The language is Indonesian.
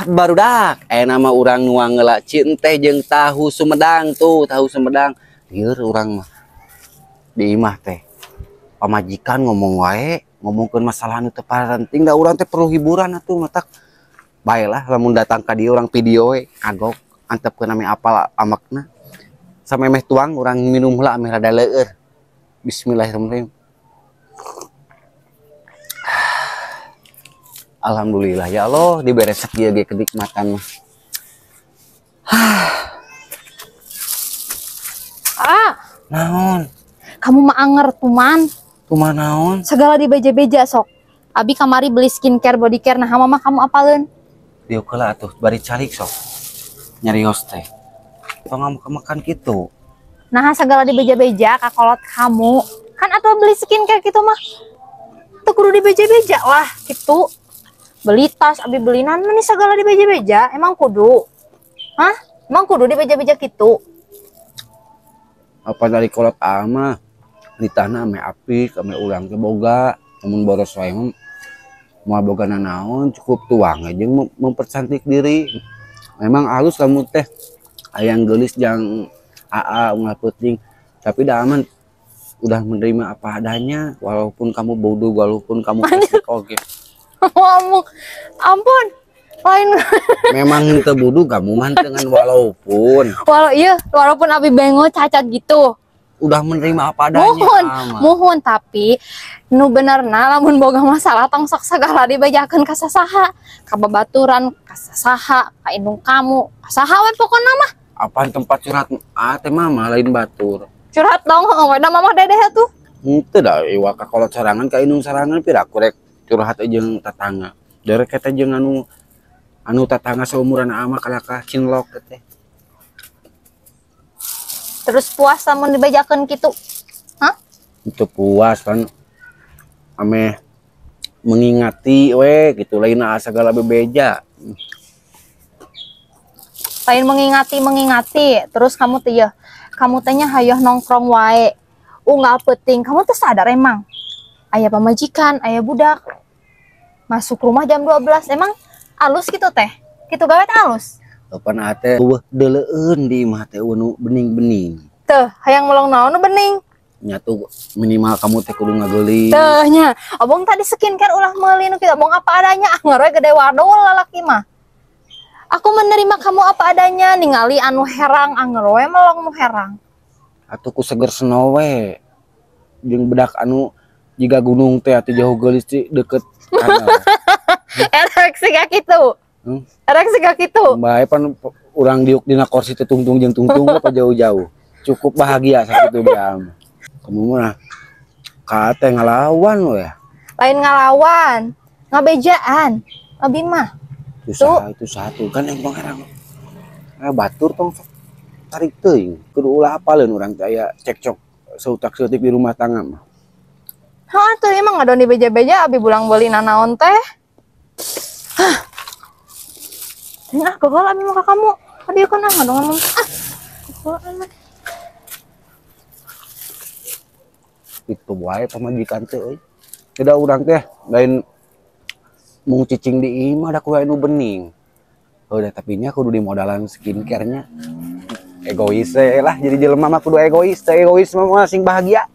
Barudak nama orang nuang ngelak cinte jeung tahu Sumedang tuh, tahu Sumedang lieur orang mah di imah teh pamajikan ngomong wae ngomongkeun masalah nu teu penting da urang teh perlu hiburan atuh matak baelah lamun datang ka dieu urang video we kagok antepkeun ame apal amakna samemeh tuang urang minum heula ame rada leueur. Bismillahirrahmanirrahim. Alhamdulillah ya Allah dibere sakieu ge kenikmatan mah. Naon? Kamu mah anger tuman. Tuman naon? Segala dibeja-beja sok. Abi kamari beli skincare, body care, nah mama kamu apaleun? Dieu heula atuh bari calik sok. Nyarios teh. Tong makan kitu. Nah segala dibeja-beja kakolot kamu. Kan atuh beli skincare gitu mah. Teu kudu dibeja-beja lah gitu. Beli tas, abi beli naon nih segala dibeja-beja, emang kudu? Hah? Emang kudu dibeja-beja gitu? Apa dari kolot ama di tanah ame api ame urang teh boga namun boros wae moal boga nanaon cukup tuang aja mempercantik diri. Memang halus kamu teh ayang gelis jang aa unggal peuting tapi da aman udah menerima apa adanya walaupun kamu bodoh walaupun kamu plastik oke. Ngomong ampun lain Memang teu bodoh kamu mah dengan walaupun walaupun abi bengo cacat gitu udah menerima apa adanya muhun tapi nu benerna lamun boga masalah tong sok sagala dibejakeun ka sasaha ka babaturan ka sasaha ka indung kamu ka saha we pokona mah apaan tempat curhat teh mama lain batur curhat dong da mama dedeh tuh henteu da iwa ka kolot sorangan ka indung sorangan pira kurek curhat jeung tetangga derek eta jeung anu tetangga seumuran ama kalaka cinlok teh. Terus puas lamun dibejakeun kitu. Hah? Itu puas kan ame mengingati we gitu lain segala bebeja. Lain mengingati terus kamu teh ya kamu tehnya hayoh nongkrong wae. Unggal peuting kamu tuh sadar emang aya pamajikan, aya budak. Masuk rumah jam 12 emang alus gitu teh. Kitu gawe teh alus. Kapan ate eueuh deuleueun di imah teh nu bening-bening. Teu, hayang melong naon nu bening. Nya tuh minimal kamu teh kudu ngageulis. Teu nya, abang tadi skincare ulah meuli nu kitu, abang apa adanya. Anger we gede wadul lalaki mah. Aku menerima kamu apa adanya, ningali anu herang anger we melong nu herang. Atuh ku seger seno we. Jeung bedak anu jiga gunung teh atuh jauh geulis ti deukeut kanal. Erek siga kitu. Erek siga kitu. Bae pan urang diuk dina kursi teh tungtung jeung tungtung apa jauh-jauh. Cukup bahagia sakitu dia. Kamu mah ka teh ngalawan we. Lain ngalawan, ngabejaan. Abi mah. Itu satu kan yang pangarang. Batur tong tarik teuing. Kudu ulah apaleun urang teh aya cekcok sautak-sautik di rumah tangga mah. Hah, tuh emang ngadon di beja-beja abi bulang beli nanaon teh. Hah. Nah, gogol abi muka kamu. Tadi aku nang ngomong. Gogol. Itu wae pamajikan teh euy. Tidak urang teh lain mung cicing di imah da kudu anu bening. Udah tapi nya kudu dimodalan skincare-nya. Egois lah jadi jelema mah kudu egois, teh egois mah sing bahagia.